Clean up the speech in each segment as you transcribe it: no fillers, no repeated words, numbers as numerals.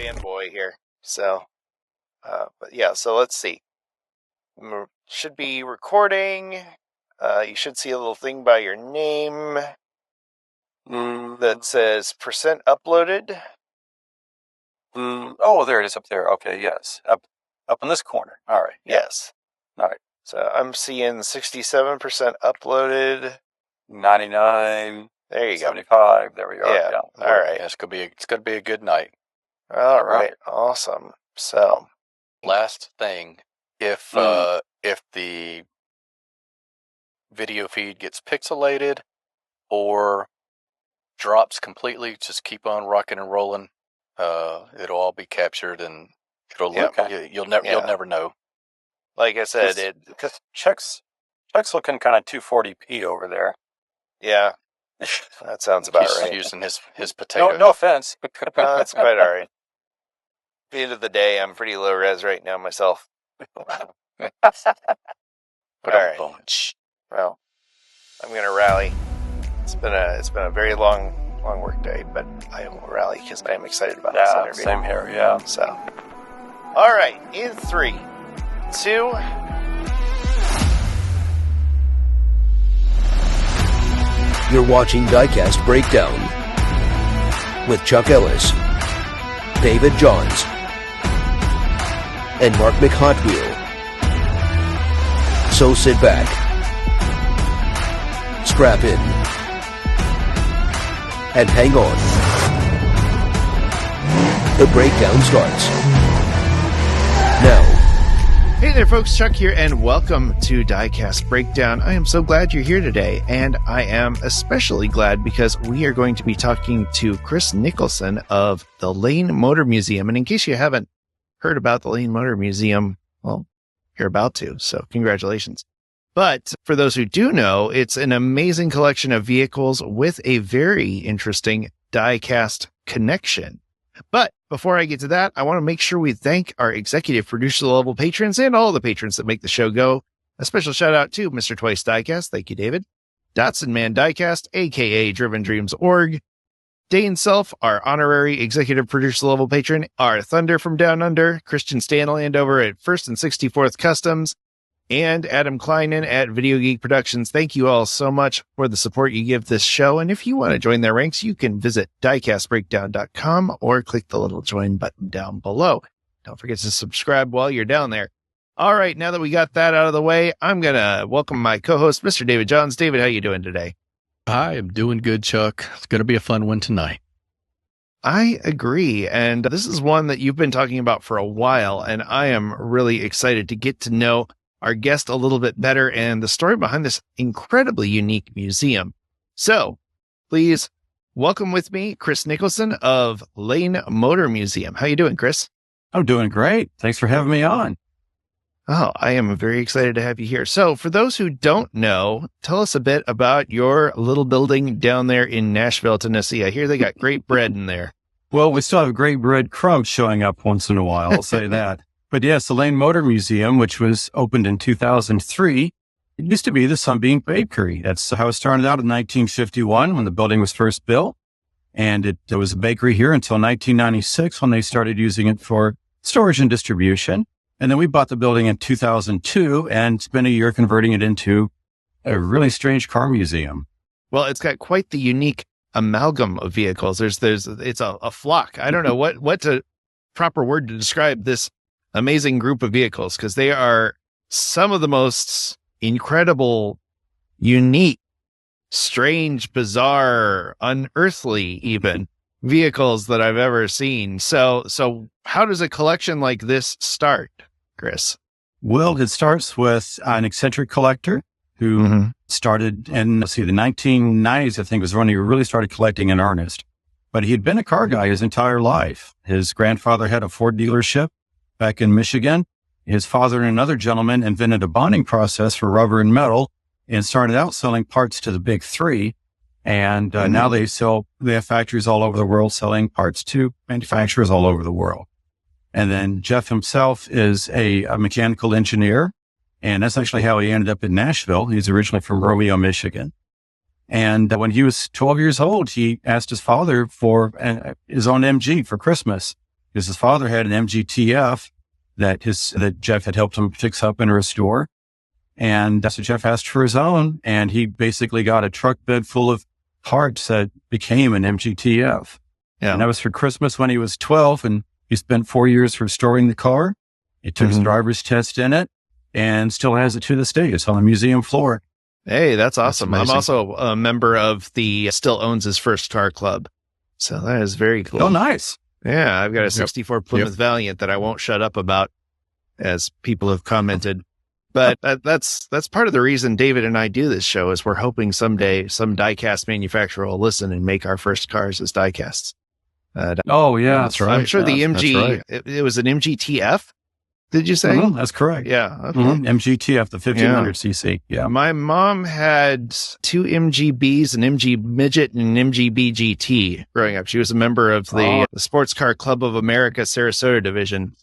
fanboy here. So, but yeah, so let's see. Should be recording. You should see a little thing by your name that says % uploaded. Oh, there it is up there. Okay, yes. Up in this corner. All right. Yeah. Yes. All right. So I'm seeing 67% uploaded. 99. There you 75. There we are. Yeah. All right. Yeah, it's gonna be a good night. All right. Awesome. So, last thing, if the video feed gets pixelated or drops completely, just keep on rocking and rolling. It'll all be captured and it'll look. You'll never know. Like I said, because Chuck's looking kind of 240p over there. Yeah, that sounds about He's right. Using his potato. No offense. No, that's quite all right. At the end of the day, I'm pretty low res right now myself. All right. Well, I'm going to rally. It's been a very long work day, but I will rally because I am excited about this interview. Same here, yeah. So, all right, in 3, 2. You're watching Diecast Breakdown with Chuck Ellis, David Johns, and Mark McHotwheel. So sit back, strap in, and hang on. The breakdown starts now. Hey there, folks. Chuck here, and welcome to Diecast Breakdown. I am so glad you're here today, and I am especially glad because we are going to be talking to Chris Nicholson of the Lane Motor Museum. And in case you haven't heard about the Lane Motor Museum, well, you're about to, so congratulations. But for those who do know, it's an amazing collection of vehicles with a very interesting diecast connection. But before I get to that, I want to make sure we thank our executive producer level patrons and all the patrons that make the show go. A special shout out to Mr. Twice Diecast. Thank you, David. Dotson Man Diecast, aka Driven Dreams Org. Dane Self, our honorary executive producer level patron. Our Thunder from Down Under. Christian Stanland over at 1st and 64th Customs. And Adam Kleinen at Video Geek Productions. Thank you all so much for the support you give this show. And if you want to join their ranks, you can visit diecastbreakdown.com or click the little join button down below. Don't forget to subscribe while you're down there. All right, now that we got that out of the way, I'm going to welcome my co-host, Mr. David Johns. David, how you doing today? I am doing good, Chuck. It's going to be a fun one tonight. I agree. And this is one that you've been talking about for a while, and I am really excited to get to know our guest a little bit better and the story behind this incredibly unique museum. So please welcome with me, Chris Nicholson of Lane Motor Museum. How you doing, Chris? I'm doing great. Thanks for having me on. Oh, I am very excited to have you here. So for those who don't know, tell us a bit about your little building down there in Nashville, Tennessee. I hear they got great bread in there. Well, we still have great bread crumbs showing up once in a while. I'll say that. But yes, the Lane Motor Museum, which was opened in 2003, it used to be the Sunbeam Bakery. That's how it started out in 1951 when the building was first built. And there was a bakery here until 1996 when they started using it for storage and distribution. And then we bought the building in 2002 and spent a year converting it into a really strange car museum. Well, it's got quite the unique amalgam of vehicles. It's a flock. I don't know what's a proper word to describe this amazing group of vehicles, because they are some of the most incredible, unique, strange, bizarre, unearthly even vehicles that I've ever seen. So how does a collection like this start, Chris? Well, it starts with an eccentric collector who started in, the 1990s, I think was when he really started collecting in earnest. But he had been a car guy his entire life. His grandfather had a Ford dealership back in Michigan. His father and another gentleman invented a bonding process for rubber and metal and started out selling parts to the big three. And now they have factories all over the world selling parts to manufacturers all over the world. And then Jeff himself is a mechanical engineer. And that's actually how he ended up in Nashville. He's originally from Romeo, Michigan. And when he was 12 years old, he asked his father for his own MG for Christmas. because his father had an MGTF that Jeff had helped him fix up and restore. And so Jeff asked for his own, and he basically got a truck bed full of parts that became an MGTF. Yeah. And that was for Christmas when he was 12, and he spent 4 years restoring the car. He took his driver's test in it and still has it to this day. It's on the museum floor. Hey, that's awesome. That's I'm also a member of the still owns his first car club. So that is very cool. Oh, nice. Yeah, I've got a 64 Plymouth Valiant that I won't shut up about, as people have commented. But that's part of the reason David and I do this show, is we're hoping someday some diecast manufacturer will listen and make our first cars as diecasts. Oh, yeah, that's right. I'm sure the MG, right. it was an MGTF, did you say? Mm-hmm, that's correct. Yeah. Okay. MGTF, the 1500cc. Yeah. My mom had 2 MGBs, an MG Midget and an MGB GT growing up. She was a member of the Sports Car Club of America Sarasota division.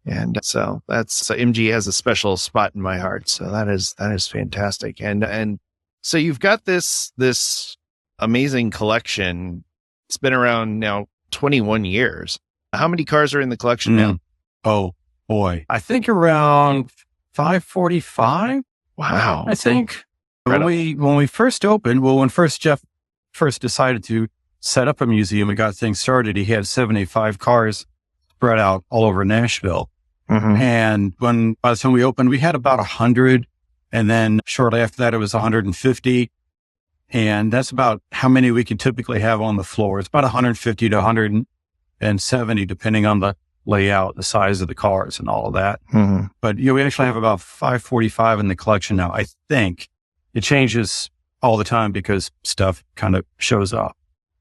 And so MG has a special spot in my heart. So that is fantastic. And so you've got this amazing collection. It's been around now 21 years. How many cars are in the collection now? Oh boy. I think around 545. Wow. I think when we first opened, when Jeff first decided to set up a museum and got things started, he had 75 cars spread out all over Nashville. Mm-hmm. And by the time we opened, we had about 100. And then shortly after that, it was 150. And that's about how many we can typically have on the floor. It's about 150 to 170, depending on the layout, the size of the cars and all of that. Mm-hmm. But we actually have about 545 in the collection now. I think it changes all the time because stuff kind of shows up.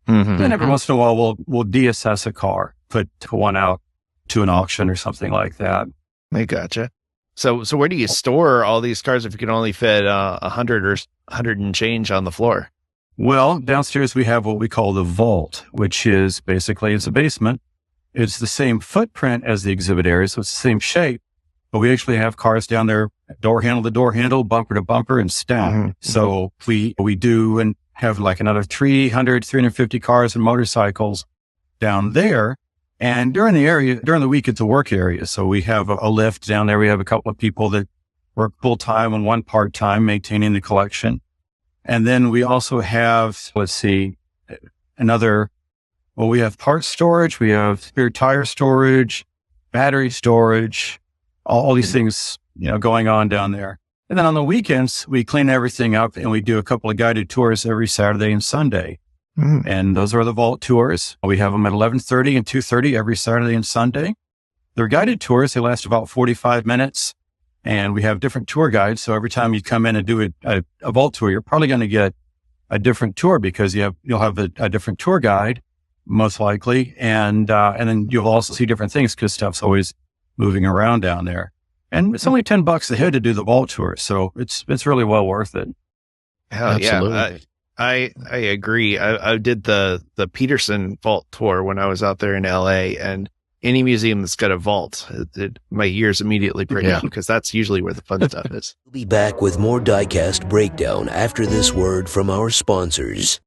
Mm-hmm. Then every once in a while, we'll deassess a car, put one out to an auction or something like that. I gotcha. So where do you store all these cars if you can only fit 100 or 100 and change on the floor? Well, downstairs we have what we call the vault, which is basically it's a basement. It's the same footprint as the exhibit area, so it's the same shape, but we actually have cars down there, door handle to door handle, bumper to bumper, and stacked. Mm-hmm. So we do and have like another 350 cars and motorcycles down there. And during the week, it's a work area. So we have a lift down there. We have a couple of people that work full time and one part time maintaining the collection. And then we also have, we have parts storage. We have spare tire storage, battery storage, all these things, going on down there. And then on the weekends, we clean everything up and we do a couple of guided tours every Saturday and Sunday. Mm. And those are the vault tours. We have them at 11:30 and 2:30 every Saturday and Sunday. They're guided tours. They last about 45 minutes and we have different tour guides. So every time you come in and do a vault tour, you're probably going to get a different tour because you'll have a different tour guide, most likely. And then you'll also see different things because stuff's always moving around down there. And it's only $10 a head to do the vault tour. So it's really well worth it. Hell, absolutely. Yeah. I agree. I did the Peterson vault tour when I was out there in LA, and any museum that's got a vault, my ears immediately prick up because that's usually where the fun stuff is. We'll be back with more Diecast Breakdown after this word from our sponsors.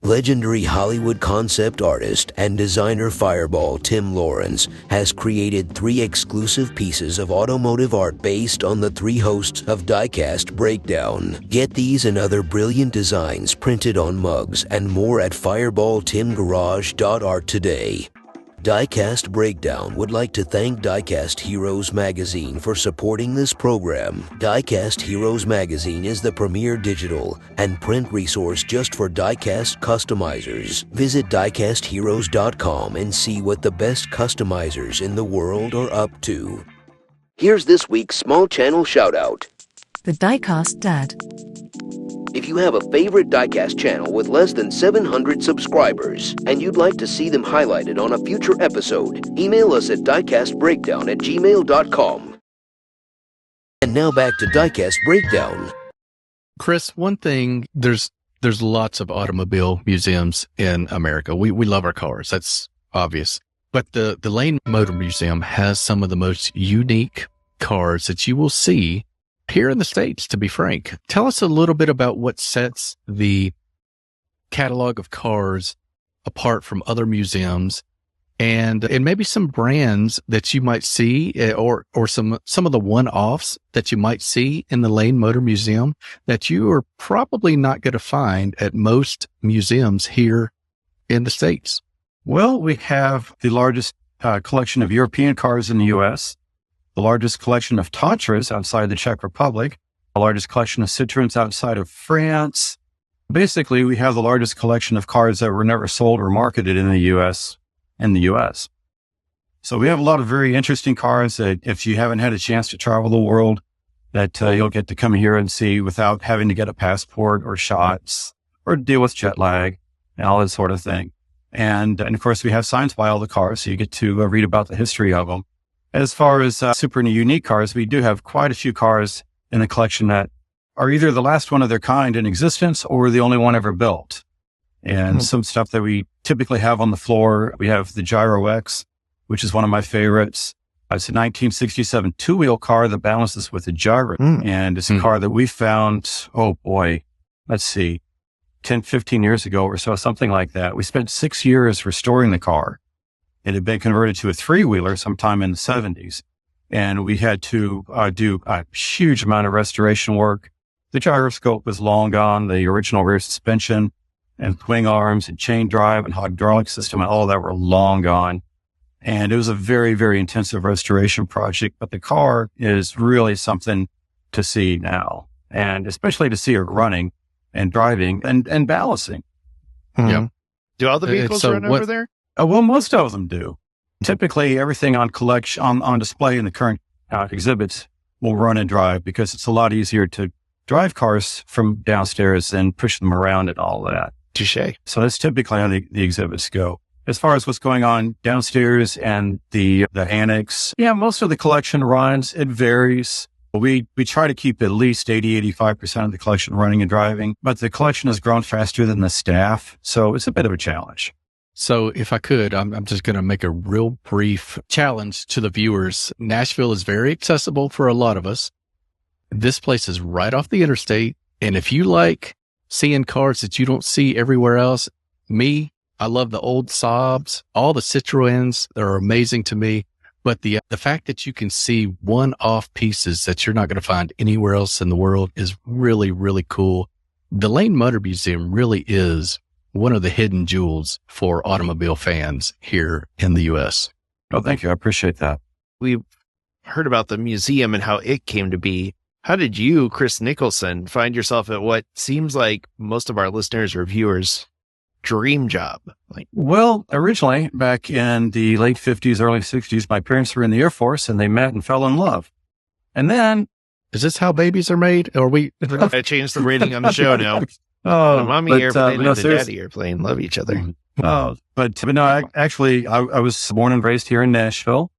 Legendary Hollywood concept artist and designer Fireball Tim Lawrence has created 3 exclusive pieces of automotive art based on the 3 hosts of Diecast Breakdown. Get these and other brilliant designs printed on mugs and more at fireballtimgarage.art today. Diecast Breakdown would like to thank Diecast Heroes magazine for supporting this program. Diecast Heroes magazine is the premier digital and print resource just for diecast customizers. Visit diecastheroes.com and see what the best customizers in the world are up to. Here's this week's small channel shout out. The Diecast Dad. If you have a favorite Diecast channel with less than 700 subscribers and you'd like to see them highlighted on a future episode, email us at diecastbreakdown@gmail.com. And now back to Diecast Breakdown. Chris, one thing, there's lots of automobile museums in America. We love our cars. That's obvious. But the Lane Motor Museum has some of the most unique cars that you will see here in the States, to be frank. Tell us a little bit about what sets the catalog of cars apart from other museums and maybe some brands that you might see, or some of the one-offs that you might see in the Lane Motor Museum that you are probably not going to find at most museums here in the States. Well, we have the largest collection of European cars in the U.S., the largest collection of Tatras outside the Czech Republic, the largest collection of Citroens outside of France. Basically, we have the largest collection of cars that were never sold or marketed in the U.S. So we have a lot of very interesting cars that if you haven't had a chance to travel the world, that you'll get to come here and see without having to get a passport or shots or deal with jet lag and all that sort of thing. And of course, we have signs by all the cars, so you get to read about the history of them. As far as super unique cars, we do have quite a few cars in the collection that are either the last one of their kind in existence or the only one ever built. And some stuff that we typically have on the floor, we have the Gyro X, which is one of my favorites. It's a 1967 two-wheel car that balances with a gyro. And it's a car that we found, let's see, 10, 15 years ago or so, something like that. We spent 6 years restoring the car. It had been converted to a three-wheeler sometime in the 70s. And we had to do a huge amount of restoration work. The gyroscope was long gone. The original rear suspension and swing arms and chain drive and hydraulic system and all of that were long gone. And it was a very, very intensive restoration project. But the car is really something to see now. And especially to see it running and driving and balancing. Yeah. Do all the vehicles run over there? Well, most of them do. Typically, everything on display in the current exhibits will run and drive because it's a lot easier to drive cars from downstairs and push them around and all that. Touché. So that's typically how the exhibits go. As far as what's going on downstairs and the annex, most of the collection runs. It varies. We try to keep at least 85% of the collection running and driving, but the collection has grown faster than the staff. So it's a bit of a challenge. So if I could, I'm just going to make a real brief challenge to the viewers. Nashville is very accessible for a lot of us. This place is right off the interstate. And if you like seeing cars that you don't see everywhere else, I love the old Saabs, all the Citroens. They're amazing to me. But the fact that you can see one-off pieces that you're not going to find anywhere else in the world is really, really cool. The Lane Motor Museum really is one of the hidden jewels for automobile fans here in the U.S. Oh, thank you. I appreciate that. We've heard about the museum and how it came to be. How did you, Chris Nicholson, find yourself at what seems like most of our listeners or viewers' dream job? Well, originally, back in the late 50s, early 60s, my parents were in the Air Force and they met and fell in love. And then... Is this how babies are made? Or I changed the rating on the show now. The mommy airplane and the daddy airplane love each other. But no, I was born and raised here in Nashville.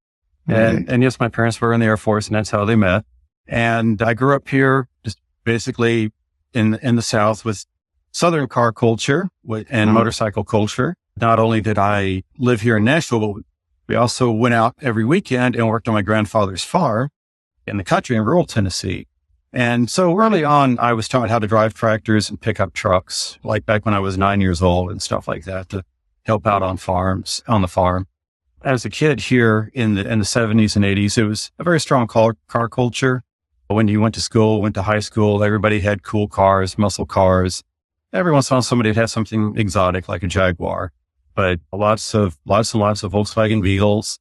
And yes, my parents were in the Air Force and that's how they met. And I grew up here just basically in the South with Southern car culture and motorcycle culture. Not only did I live here in Nashville, but we also went out every weekend and worked on my grandfather's farm in the country in rural Tennessee. And so early on, I was taught how to drive tractors and pickup trucks, like back when I was 9 years old and stuff like that, to help out on the farm. As a kid here in the 70s and 80s, it was a very strong car culture. When you went to school, went to high school, everybody had cool cars, muscle cars. Every once in a while, somebody had something exotic like a Jaguar, but lots and lots of Volkswagen Beetles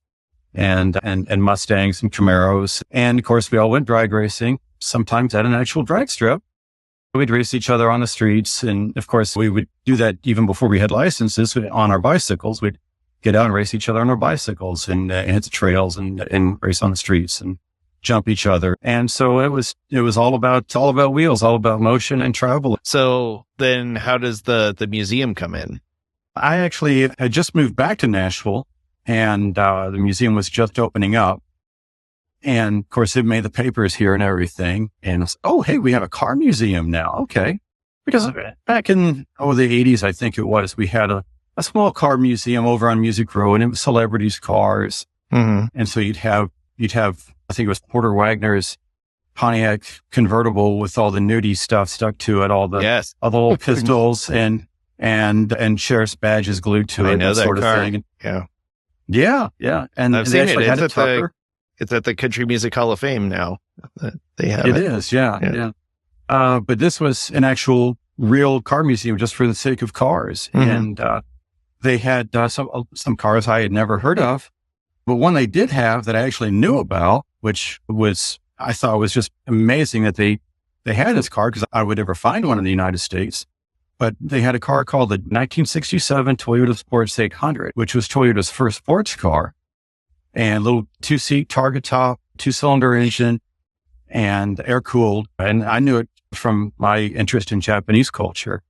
and Mustangs and Camaros. And of course, we all went drag racing, sometimes at an actual drag strip. We'd race each other on the streets. And of course, we would do that even before we had licenses on our bicycles. We'd get out and race each other on our bicycles and hit the trails and race on the streets and jump each other. And so it was all about wheels, all about motion and travel. So then how does the museum come in? I actually had just moved back to Nashville and the museum was just opening up. And of course it made the papers here and everything. And I was, oh, hey, we have a car museum now. Okay. Because back in the 80s, I think it was, we had a small car museum over on Music Row and it was celebrities' cars. And so you'd have, I think it was Porter Wagner's Pontiac convertible with all the nudie stuff stuck to it, all the little pistols and sheriff's badges glued to it, I know that sort car. of thing. Yeah, yeah. And I've they seen actually had a it's at the Country Music Hall of Fame now. They have it. It is, yeah. But this was an actual real car museum just for the sake of cars. And they had some cars I had never heard of. But one they did have that I actually knew about, which I thought was just amazing that they had this car, because I would never find one in the United States. But they had a car called the 1967 Toyota Sports 800, which was Toyota's first sports car, and little 2-seat target top, 2-cylinder engine, and air cooled. And I knew it from my interest in Japanese culture.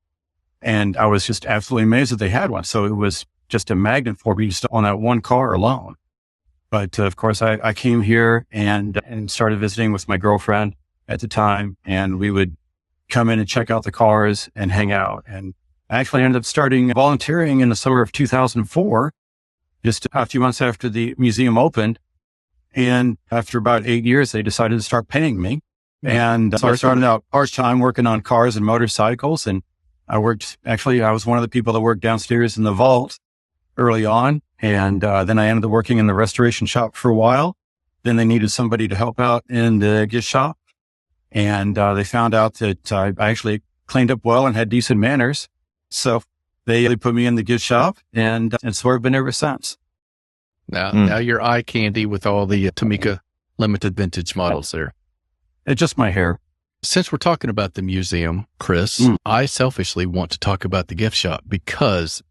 And I was just absolutely amazed that they had one. So it was just a magnet for me just on that one car alone. But of course, I came here and started visiting with my girlfriend at the time, and we would come in and check out the cars and hang out. And I actually ended up starting volunteering in the summer of 2004, just a few months after the museum opened. And after about 8 years, they decided to start paying me. And so I started out part-time working on cars and motorcycles. And I was one of the people that worked downstairs in the vault early on. And then I ended up working in the restoration shop for a while. Then they needed somebody to help out in the gift shop. And they found out that I actually cleaned up well and had decent manners. So they put me in the gift shop, and so I've been ever since. Now you're eye candy with all the Tomica limited vintage models there. It's just my hair. Since we're talking about the museum, Chris, I selfishly want to talk about the gift shop, because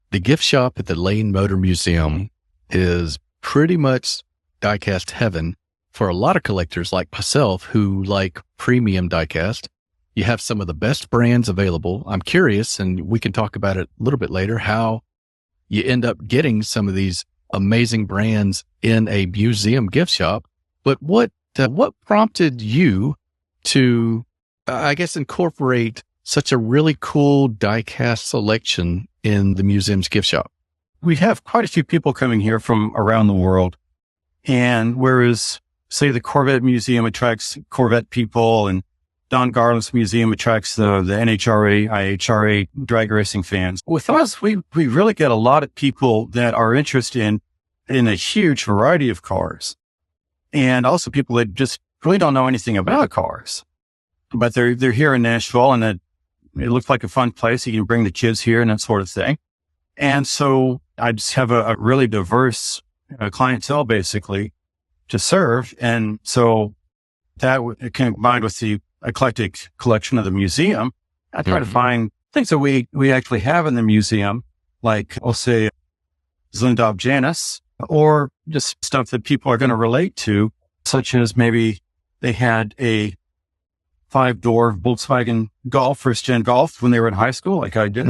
the gift shop at the Lane Motor Museum is pretty much Diecast Heaven for a lot of collectors like myself who like premium diecast. You have some of the best brands available. I'm curious, and we can talk about it a little bit later, how you end up getting some of these amazing brands in a museum gift shop. But what prompted you to, I guess, incorporate such a really cool diecast selection in the museum's gift shop? We have quite a few people coming here from around the world. And whereas, say, the Corvette Museum attracts Corvette people, and Don Garland's museum attracts the NHRA, IHRA drag racing fans. With us, we really get a lot of people that are interested in a huge variety of cars, and also people that just really don't know anything about cars, but they're here in Nashville, and it looks like a fun place. You can bring the kids here and that sort of thing. And so I just have a really diverse clientele basically to serve. And so that combined with the eclectic collection of the museum, I try to find things that we actually have in the museum, like I'll say Zlindov Janus, or just stuff that people are going to relate to, such as maybe they had a 5-door Volkswagen Golf, first gen Golf, when they were in high school, like I did.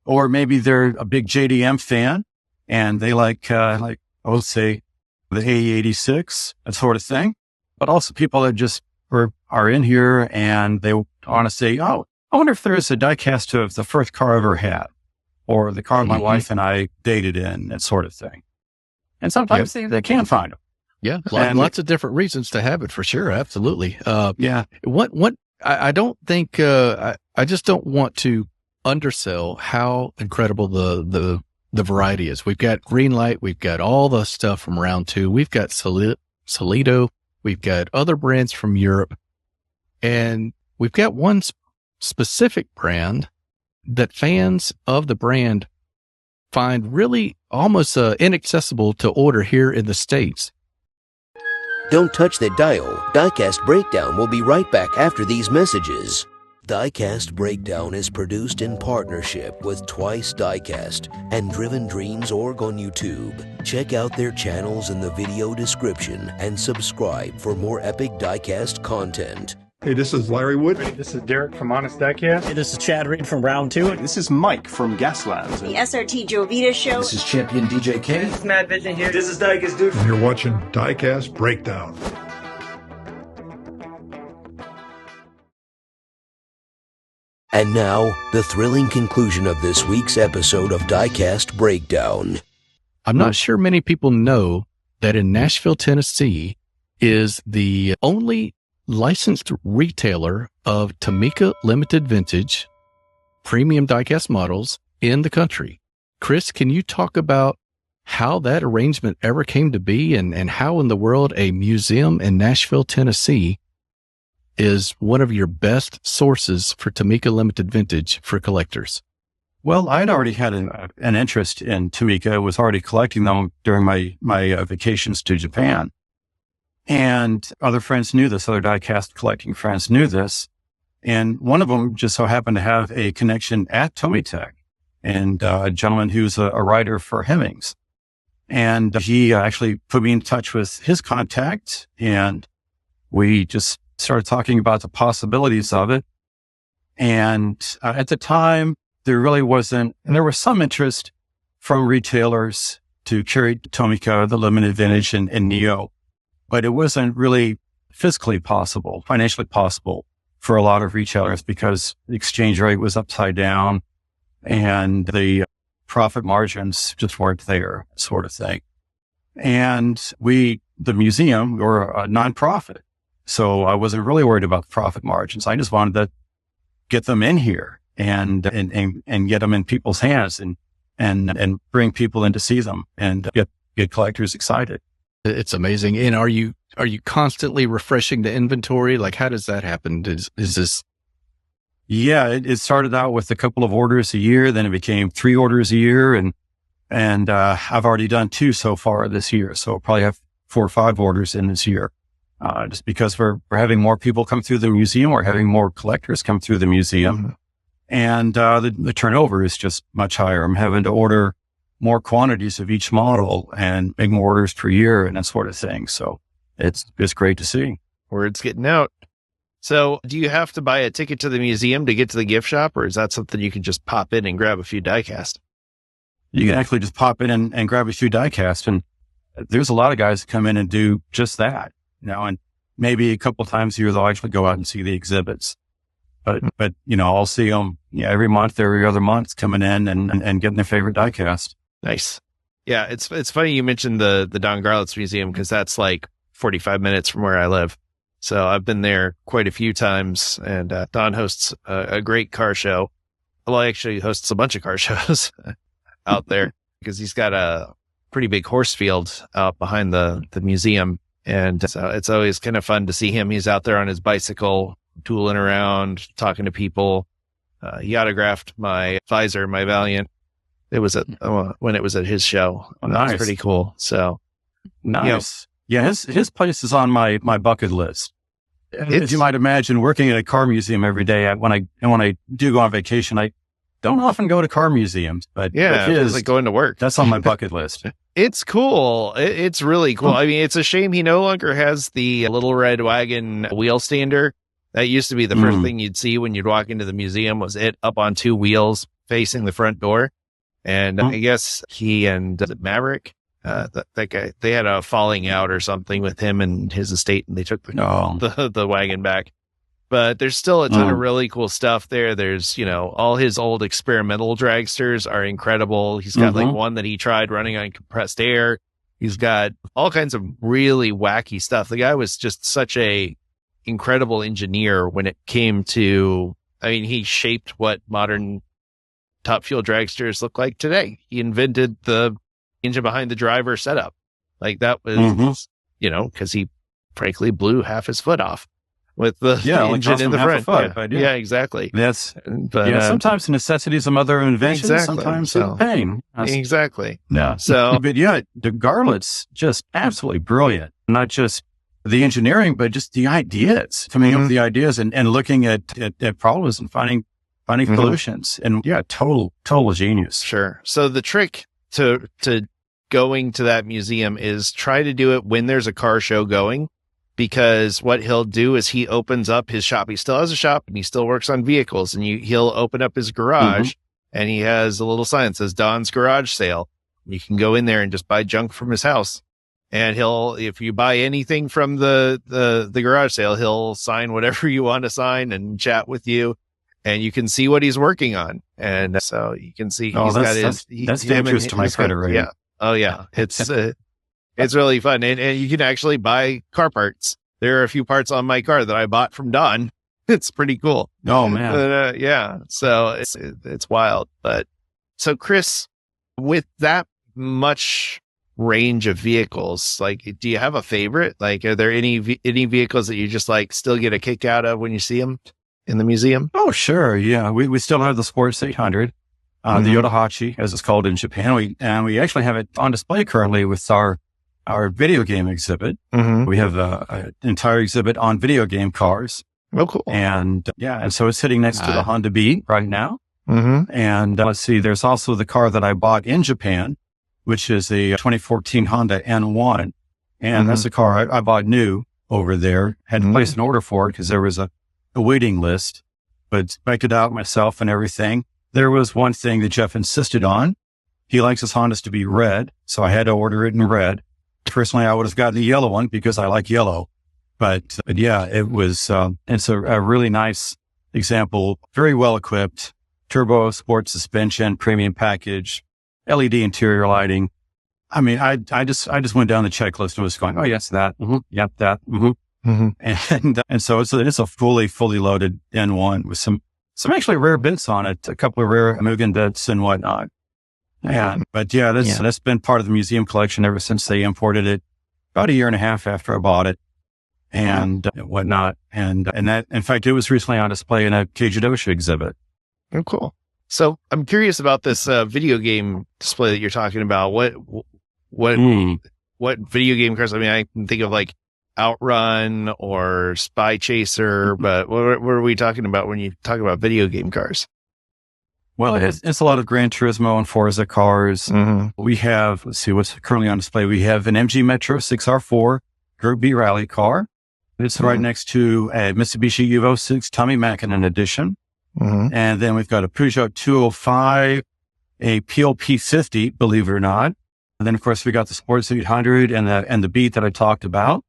Or maybe they're a big JDM fan and they like I'll say the AE86, that sort of thing. But also people that just are in here and they want to say, oh, I wonder if there's a diecast of the first car I ever had, or the car my wife and I dated in, that sort of thing. And sometimes they can find them. Yeah. Lots of different reasons to have it, for sure. Absolutely. I don't think, I just don't want to undersell how incredible the variety is. We've got Greenlight. We've got all the stuff from round 2. We've got Solido. We've got other brands from Europe, and we've got one specific brand that fans of the brand find really almost inaccessible to order here in the States. Don't touch that dial. Diecast Breakdown will be right back after these messages. Diecast Breakdown is produced in partnership with Twice Diecast and Driven Dreams Org on YouTube. Check out their channels in the video description and subscribe for more epic diecast content. Hey, this is Larry Wood. This is Derek from Honest Diecast. Hey, this is Chad Reed from Round 2. This is Mike from Gas Labs. The SRT Jovita Show. This is Champion DJ K. This is Mad Vision here. This is Diecast Dude. And you're watching Diecast Breakdown. And now, the thrilling conclusion of this week's episode of Diecast Breakdown. I'm not sure many people know that in Nashville, Tennessee, is the only licensed retailer of Tomica limited vintage premium diecast models in the country. Chris, can you talk about how that arrangement ever came to be and how in the world a museum in Nashville, Tennessee is one of your best sources for Tamica limited vintage for collectors. Well, I'd already had an interest in Tamica. I was already collecting them during my vacations to Japan. And other friends knew this, other diecast collecting friends knew this. And one of them just so happened to have a connection at Tomitech, and a gentleman who's a writer for Hemmings. And he actually put me in touch with his contact, and we just started talking about the possibilities of it. And at the time, there really wasn't, and there was some interest from retailers to carry Tomica, the limited vintage, and Neo, but it wasn't really physically possible, financially possible for a lot of retailers because the exchange rate was upside down and the profit margins just weren't there, sort of thing. And the museum, were a nonprofit, so I wasn't really worried about the profit margins. I just wanted to get them in here and get them in people's hands and bring people in to see them and get collectors excited. It's amazing. And are you constantly refreshing the inventory? Like, how does that happen? Is this? Yeah, it started out with a couple of orders a year, then it became 3 orders a year, and I've already done 2 so far this year. So I'll probably have 4 or 5 orders in this year. Just because we're having more people come through the museum, we're having more collectors come through the museum. Mm-hmm. And the turnover is just much higher. I'm having to order more quantities of each model and make more orders per year and that sort of thing. So it's great to see. Word's getting out. So do you have to buy a ticket to the museum to get to the gift shop, or is that something you can just pop in and grab a few diecast? You can actually just pop in and grab a few diecast. And there's a lot of guys that come in and do just that, and maybe a couple of times a year, they'll actually go out and see the exhibits. But I'll see them every month, every other month, coming in and getting their favorite diecast. Nice. Yeah, it's funny you mentioned the Don Garlitz Museum, because that's like 45 minutes from where I live. So I've been there quite a few times, and Don hosts a great car show. Well, he actually hosts a bunch of car shows out there because he's got a pretty big horse field out behind the museum. And so it's always kind of fun to see him. He's out there on his bicycle, tooling around, talking to people. He autographed my visor, my Valiant. It was when it was at his show. Oh, nice. That was pretty cool. So nice. Yeah, his place is on my bucket list. As you might imagine, working at a car museum every day, when I do go on vacation, I don't often go to car museums, but it's like going to work. That's on my bucket list. It's cool. It's really cool. I mean, it's a shame he no longer has the little red wagon wheel stander. That used to be the first thing you'd see when you'd walk into the museum, was it up on 2 wheels facing the front door. And I guess he and Maverick, that guy, they had a falling out or something with him and his estate, and they took the wagon back. But there's still a ton of really cool stuff there. There's, all his old experimental dragsters are incredible. He's got like one that he tried running on compressed air. He's got all kinds of really wacky stuff. The guy was just such a incredible engineer when it came to, he shaped what modern Top Fuel dragsters look like today. He invented the engine behind the driver setup. Like that was, because he frankly blew half his foot off with the engine in the front. Yeah, exactly. Sometimes the necessity is a mother of invention. Sometimes it's pain. Exactly. Yeah. So, but the Garlitz, just absolutely brilliant. Not just the engineering, but just the ideas, coming up with the ideas and looking at problems and finding solutions. And total genius. Sure. So the trick to going to that museum is try to do it when there's a car show going, because what he'll do is he opens up his shop. He still has a shop and he still works on vehicles, and he'll open up his garage and he has a little sign that says Don's Garage Sale. You can go in there and just buy junk from his house. And if you buy anything from the garage sale, he'll sign whatever you want to sign and chat with you, and you can see what he's working on. And so you can see that's dangerous to my credit rating. Yeah. Oh yeah. It's really fun. And you can actually buy car parts. There are a few parts on my car that I bought from Don. It's pretty cool. Oh man. So it's wild. But so Chris, with that much range of vehicles. Like, do you have a favorite? Like, are there any vehicles that you just like still get a kick out of when you see them in the museum? Oh, sure. Yeah. We still have the Sports 800, the Yodahachi, as it's called in Japan. We actually have it on display currently with our video game exhibit. We have an entire exhibit on video game cars. Oh, cool. And so it's sitting next to the Honda Beat right now. And let's see, there's also the car that I bought in Japan, which is a 2014 Honda N1. And that's a car I bought new over there. Had to place an order for it because there was a waiting list, but spec'd it out myself and everything. There was one thing that Jeff insisted on. He likes his Hondas to be red, so I had to order it in red. Personally, I would have gotten the yellow one because I like yellow. But yeah, it was, it's a really nice example, very well equipped, turbo sport suspension, premium package, LED interior lighting. I mean, I just went down the checklist and was going, oh yes, that, yep, that, and so it's a fully loaded N1 with some actually rare bits on it, a couple of rare Mugen bits and whatnot. But that's been part of the museum collection ever since they imported it about a year and a half after I bought it and whatnot. And that, in fact, it was recently on display in a Keijidosha exhibit. Oh, cool. So I'm curious about this video game display that you're talking about. What video game cars? I mean, I can think of like Outrun or Spy Chaser, but what are we talking about when you talk about video game cars? Well, it's a lot of Gran Turismo and Forza cars. We have, let's see what's currently on display. We have an MG Metro 6R4 Group B rally car. It's right next to a Mitsubishi Evo 6 Tommy Mackinnon edition. And then we've got a Peugeot 205, a PLP 50, believe it or not. And then, of course, we got the Sports 800 and the Beat that I talked about.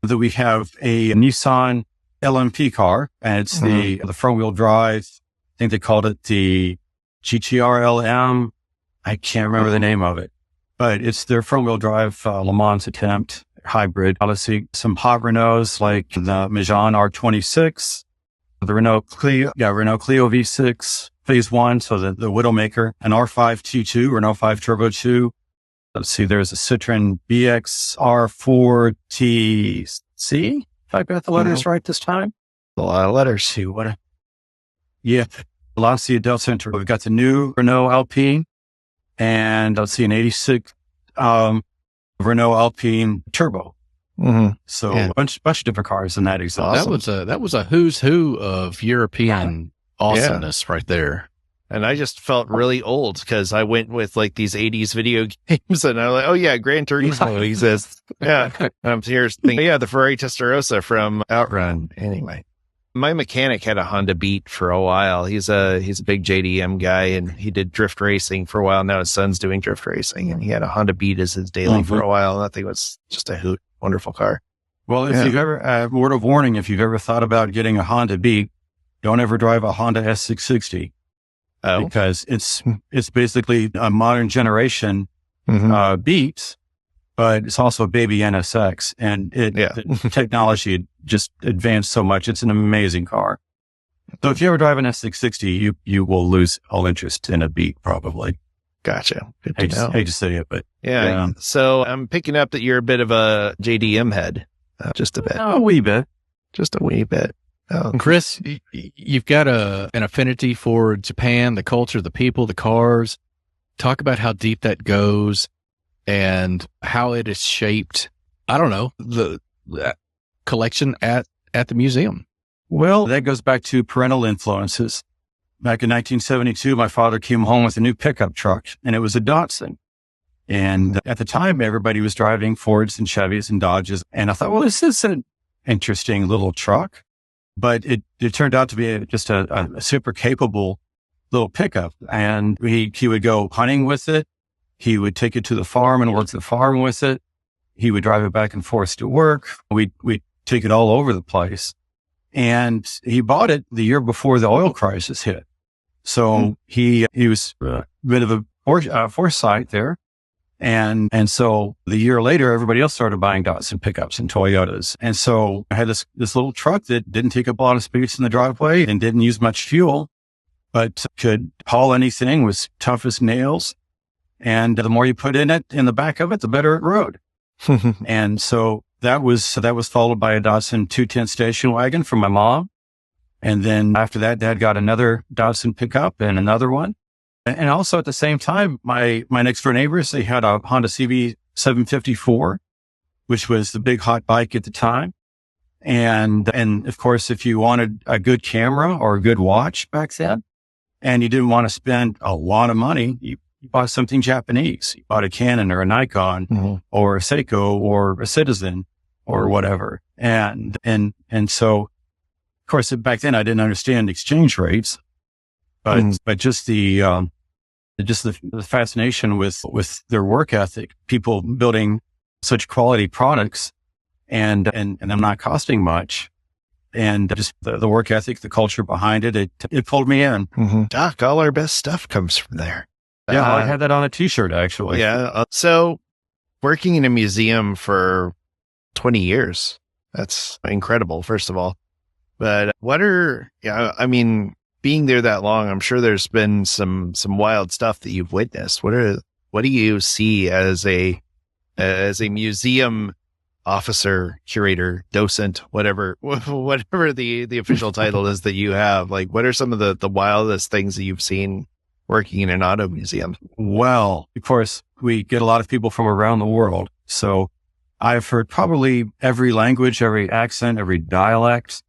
Then we have a Nissan LMP car, and it's the front wheel drive. I think they called it the GTR-LM. I can't remember the name of it, but it's their front wheel drive Le Mans attempt hybrid. Let's see, some hot Renaults like the Macan R26, the Renault Clio V6 Phase 1, so the Widowmaker, an R5 T2, Renault 5 Turbo 2. Let's see, there's a Citroen BXR4TC, if I got the letters right this time. A lot of letters. See what? Lancia Del Centro. We've got the new Renault Alpine, and let's see, an 86 Renault Alpine Turbo. So a bunch of different cars in that exhaust. That was a who's who of European awesomeness right there. And I just felt really old because I went with like these 80s video games and I'm like, oh yeah, Gran Turismo exists. Yeah. I'm here thinking, the Ferrari Testarossa from Outrun. Anyway, my mechanic had a Honda Beat for a while. He's a big JDM guy and he did drift racing for a while. Now his son's doing drift racing and he had a Honda Beat as his daily for a while. And that thing was just a hoot. Wonderful car. Well, if you've ever, word of warning, if you've ever thought about getting a Honda Beat, don't ever drive a Honda S660. Because it's basically a modern generation Beat, but it's also a baby NSX, and the technology just advanced so much. It's an amazing car. So if you ever drive an S660, you will lose all interest in a Beat probably. Gotcha. Good to know. Hate to say it, but So I'm picking up that you're a bit of a JDM head, just a bit, a wee bit, just a wee bit. Oh, Chris, you've got an affinity for Japan, the culture, the people, the cars. Talk about how deep that goes and how it has shaped, I don't know, the collection at the museum. Well, that goes back to parental influences. Back in 1972, my father came home with a new pickup truck, and it was a Datsun. And at the time, everybody was driving Fords and Chevys and Dodges. And I thought, well, this is an interesting little truck. But it turned out to be just a super capable little pickup. And he would go hunting with it. He would take it to the farm and work the farm with it. He would drive it back and forth to work. We'd take it all over the place. And he bought it the year before the oil crisis hit. So he was a bit of a foresight there. And so the year later, everybody else started buying Datsun pickups and Toyotas. And so I had this little truck that didn't take up a lot of space in the driveway and didn't use much fuel, but could haul anything, was tough as nails. And the more you put in the back of it, the better it rode. And so that was followed by a Datsun 210 station wagon from my mom. And then after that, Dad got another Datsun pickup and another one. And also at the same time, my next door neighbors, they had a Honda CB 754, which was the big hot bike at the time. And of course, if you wanted a good camera or a good watch back then, and you didn't want to spend a lot of money, you bought something Japanese. You bought a Canon or a Nikon or a Seiko or a Citizen or whatever. And so, of course, back then I didn't understand exchange rates, but just the fascination with their work ethic, people building such quality products and them not costing much. And just the work ethic, the culture behind it, it pulled me in. Doc, all our best stuff comes from there. Yeah, I had that on a t-shirt, actually. Yeah. So working in a museum for 20 years, that's incredible, first of all. But being there that long, I'm sure there's been some wild stuff that you've witnessed. What do you see as a museum officer, curator, docent, whatever the official title is that you have? Like, what are some of the wildest things that you've seen working in an auto museum? Well, of course, we get a lot of people from around the world. So I've heard probably every language, every accent, every dialect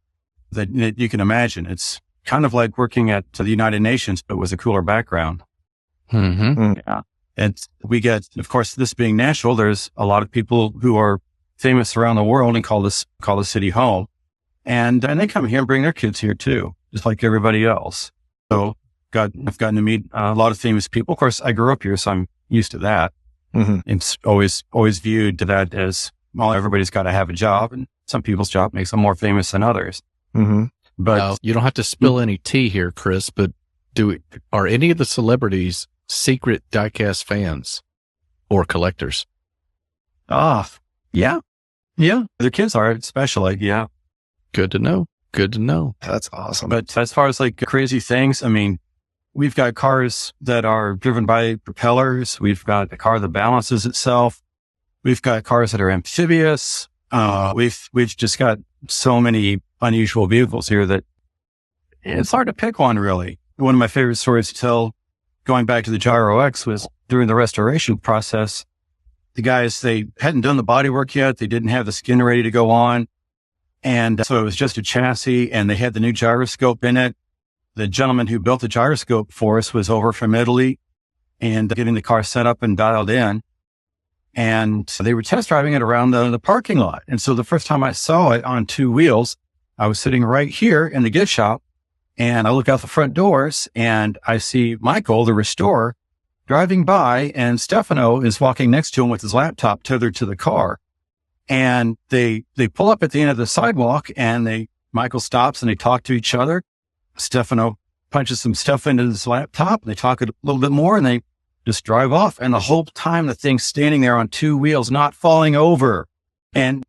that you can imagine. It's kind of like working at the United Nations, but with a cooler background. Yeah. And we get, of course, this being Nashville, there's a lot of people who are famous around the world and call the city home. And they come here and bring their kids here too, just like everybody else. So I've gotten to meet a lot of famous people. Of course, I grew up here, so I'm used to that. It's always viewed to that as, well, everybody's got to have a job, and some people's job makes them more famous than others. But you don't have to spill any tea here, Chris, but are any of the celebrities secret Diecast fans or collectors? Yeah. Their kids are, especially. Yeah. Good to know. That's awesome. But as far as like crazy things, I mean, we've got cars that are driven by propellers. We've got a car that balances itself. We've got cars that are amphibious. We've just got so many unusual vehicles here that it's hard to pick one, really. One of my favorite stories to tell, going back to the Gyro X, was during the restoration process. The guys, they hadn't done the body work yet. They didn't have the skin ready to go on. And so it was just a chassis, and they had the new gyroscope in it. The gentleman who built the gyroscope for us was over from Italy and getting the car set up and dialed in. And they were test driving it around the parking lot. And so the first time I saw it on two wheels, I was sitting right here in the gift shop, and I look out the front doors and I see Michael, the restorer, driving by, and Stefano is walking next to him with his laptop tethered to the car. And they pull up at the end of the sidewalk, and Michael stops and they talk to each other. Stefano punches some stuff into his laptop. They talk a little bit more, and they just drive off. And the whole time the thing's standing there on two wheels, not falling over. And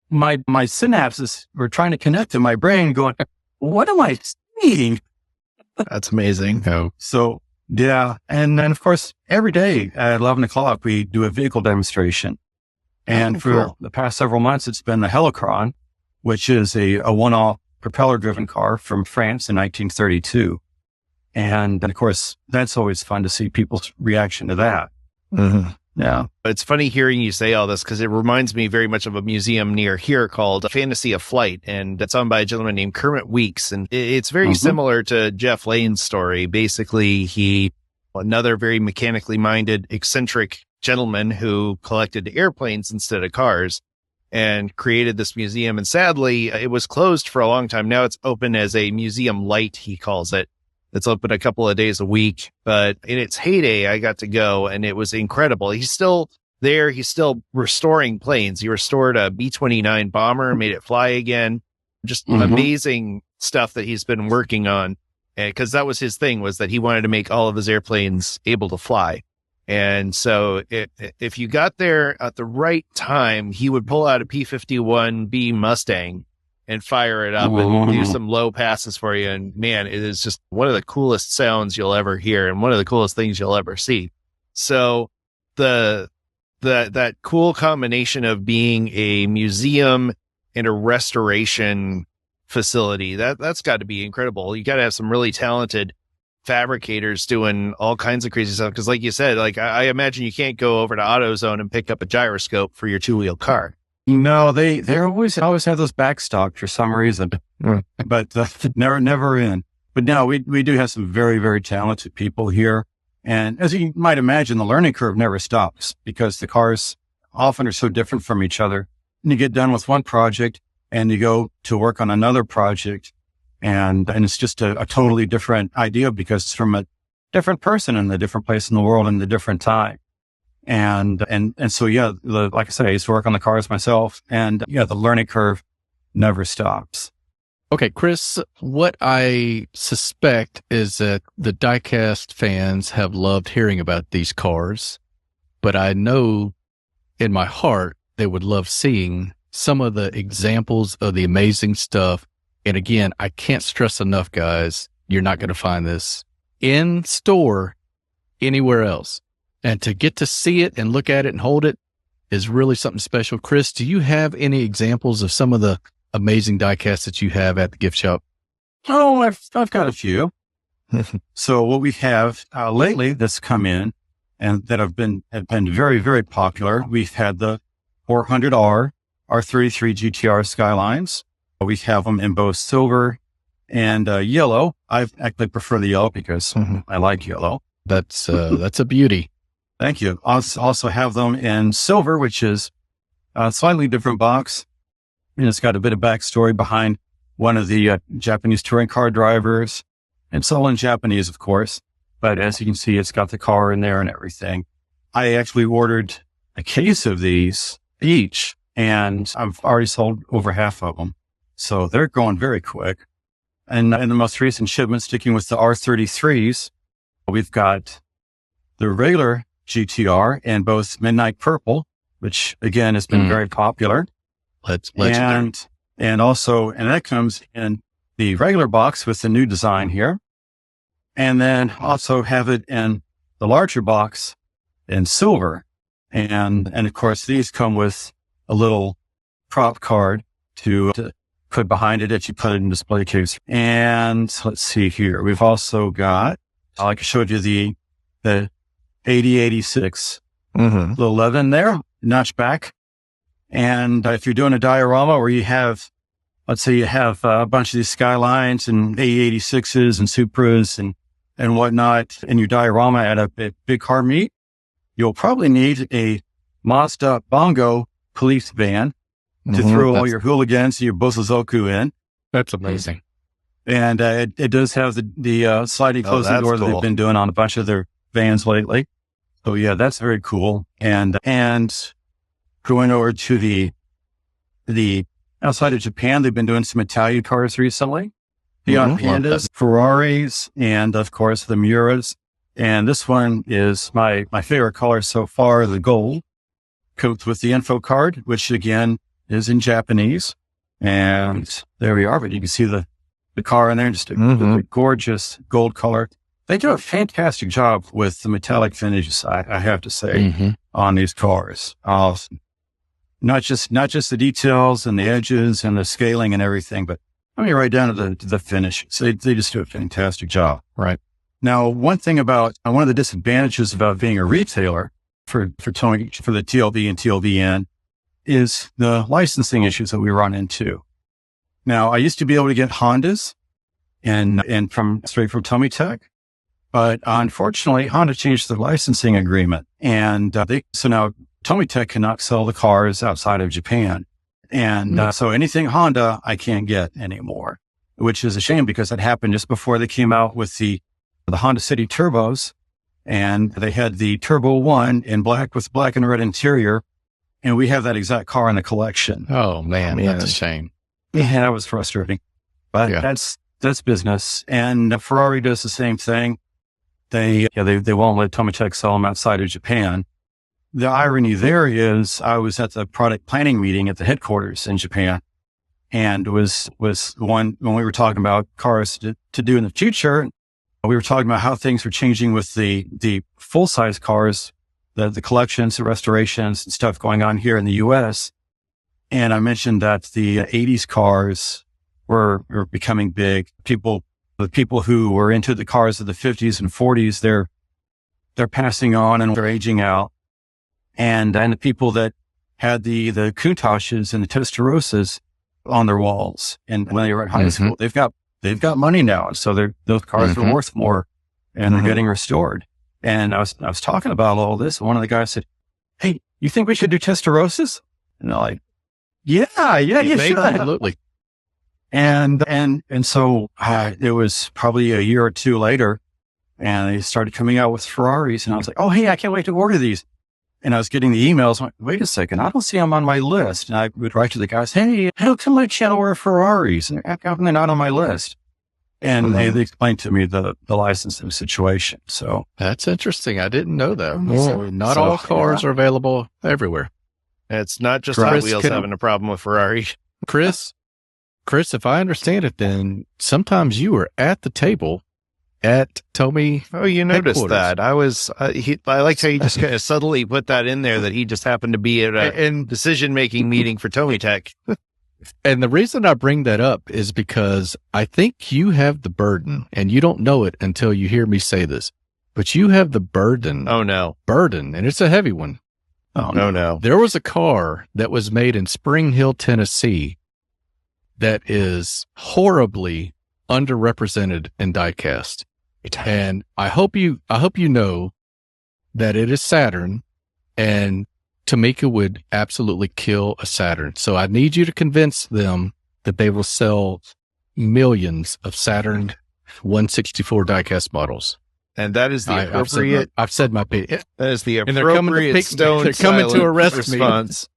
my synapses were trying to connect to my brain going, what am I seeing? That's amazing. So yeah. And then of course, every day at 11 o'clock, we do a vehicle demonstration. And for the past several months, it's been the Helicron, which is a one-off propeller-driven car from France in 1932. And of course, that's always fun to see people's reaction to that. Yeah. It's funny hearing you say all this, because it reminds me very much of a museum near here called Fantasy of Flight. And it's owned by a gentleman named Kermit Weeks. And it's very similar to Jeff Lane's story. Basically, another very mechanically minded, eccentric gentleman who collected airplanes instead of cars and created this museum. And sadly, it was closed for a long time. Now it's open as a museum light, he calls it. It's open a couple of days a week, but in its heyday, I got to go, and it was incredible. He's still there. He's still restoring planes. He restored a B-29 bomber, made it fly again. Just amazing stuff that he's been working on. Because that was his thing, was that he wanted to make all of his airplanes able to fly. And so if you got there at the right time, he would pull out a P-51B Mustang and fire it up and do some low passes for you. And man, it is just one of the coolest sounds you'll ever hear and one of the coolest things you'll ever see. So that cool combination of being a museum and a restoration facility, that's got to be incredible. You got to have some really talented fabricators doing all kinds of crazy stuff. Because like you said, like I imagine you can't go over to AutoZone and pick up a gyroscope for your 2-wheel car. No, they always have those back stock for some reason, but never in. But no, we do have some very, very talented people here. And as you might imagine, the learning curve never stops because the cars often are so different from each other. And you get done with one project and you go to work on another project, and it's just a totally different idea because it's from a different person in a different place in the world in a different time. And so, yeah, like I said, I used to work on the cars myself, and yeah, the learning curve never stops. Okay, Chris, what I suspect is that the Diecast fans have loved hearing about these cars, but I know in my heart they would love seeing some of the examples of the amazing stuff. And again, I can't stress enough, guys, you're not going to find this in store anywhere else. And to get to see it and look at it and hold it is really something special. Chris, do you have any examples of some of the amazing diecasts that you have at the gift shop? Oh, I've got a few. So what we have lately that's come in and that have been very, very popular. We've had the 400R, R33 GTR Skylines. We have them in both silver and yellow. I actually prefer the yellow because I like yellow. That's a beauty. Thank you. Also have them in silver, which is a slightly different box. And it's got a bit of backstory behind one of the Japanese touring car drivers. It's all in Japanese, of course. But as you can see, it's got the car in there and everything. I actually ordered a case of these each, and I've already sold over half of them. So they're going very quick. And in the most recent shipment, sticking with the R33s, we've got the regular GTR and both Midnight Purple, which again has been very popular. And that comes in the regular box with the new design here. And then also have it in the larger box in silver. And of course, these come with a little prop card to put behind it that you put it in display case. And let's see here. We've also got, like I showed you, the 8086 little 11 there, notch back. And if you're doing a diorama where you have, let's say you have a bunch of these Skylines and 8086s and Supras and whatnot in your diorama at a big car meet, you'll probably need a Mazda Bongo police van to throw all your hooligans and your Bosozoku in. That's amazing. And it does have the sliding closing door that they've been doing on a bunch of their vans lately. So yeah, that's very cool. And going over to the outside of Japan, they've been doing some Italian cars recently. Beyond Pandas, Ferraris, and of course the Miuras. And this one is my favorite color so far, the gold. Comes with the info card, which again is in Japanese. And there we are, but you can see the car in there, just a gorgeous gold color. They do a fantastic job with the metallic finishes, I have to say, on these cars. Not just the details and the edges and the scaling and everything, but I mean, right down to the finish. So they just do a fantastic job. Right. Now, one of the disadvantages about being a retailer for the TLV and TLVN is the licensing issues that we run into. Now, I used to be able to get Hondas and straight from Tomitech, but unfortunately, Honda changed their licensing agreement, and so now Tomitech cannot sell the cars outside of Japan. And so anything Honda, I can't get anymore, which is a shame because it happened just before they came out with the Honda City Turbos. And they had the Turbo 1 in black with black and red interior. And we have that exact car in the collection. Oh, man, that's a shame. Yeah, that was frustrating. But that's business. And Ferrari does the same thing. They won't let Tomitech sell them outside of Japan. The irony there is I was at the product planning meeting at the headquarters in Japan, and was one when we were talking about cars to do in the future. We were talking about how things were changing with the full-size cars, the collections, the restorations and stuff going on here in the U.S. And I mentioned that the 80s cars were becoming big. The people who were into the cars of the 50s and 40s, they're passing on and they're aging out. And the people that had the Countachs and the Testarossas on their walls, and when they were in high school, they've got money now, and so those cars are worth more, and they're getting restored. And I was talking about all this, and one of the guys said, "Hey, you think we should do Testarossas?" And I'm like, "Yeah, you should, absolutely." And so it was probably a year or two later, and they started coming out with Ferraris, and I was like, "Oh, hey, I can't wait to order these." And I was getting the emails. I'm like, wait a second, I don't see them on my list. And I would write to the guys, "Hey, how come I can't order Ferraris? And how come they're not on my list?" And they explained to me the licensing situation. So that's interesting. I didn't know that. So not all cars are available everywhere. It's not just Hot Wheels having a problem with Ferrari. Chris, if I understand it, then sometimes you were at the table at Tomy. Oh, you noticed that. I liked how you just kind of subtly put that in there, that he just happened to be at a decision-making meeting for Tomy Tech. And the reason I bring that up is because I think you have the burden, and you don't know it until you hear me say this, but you have the burden. Oh, no. Burden, and it's a heavy one. Oh, no. There was a car that was made in Spring Hill, Tennessee, that is horribly underrepresented in diecast. And I hope you know that it is Saturn, and Tamika would absolutely kill a Saturn. So I need you to convince them that they will sell millions of Saturn 164 diecast models. And that is the appropriate. I've said my piece. That is the appropriate stone. They're coming to arrest response.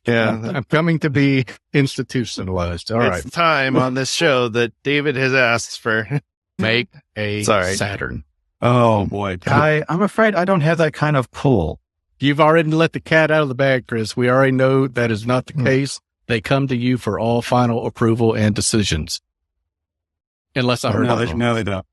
Yeah, I'm coming to be institutionalized. All right, it's time on this show that David has asked for. Make a Saturn. Oh boy, I'm afraid I don't have that kind of pull. You've already let the cat out of the bag, Chris. We already know that is not the case. They come to you for all final approval and decisions. Unless I heard no, they don't.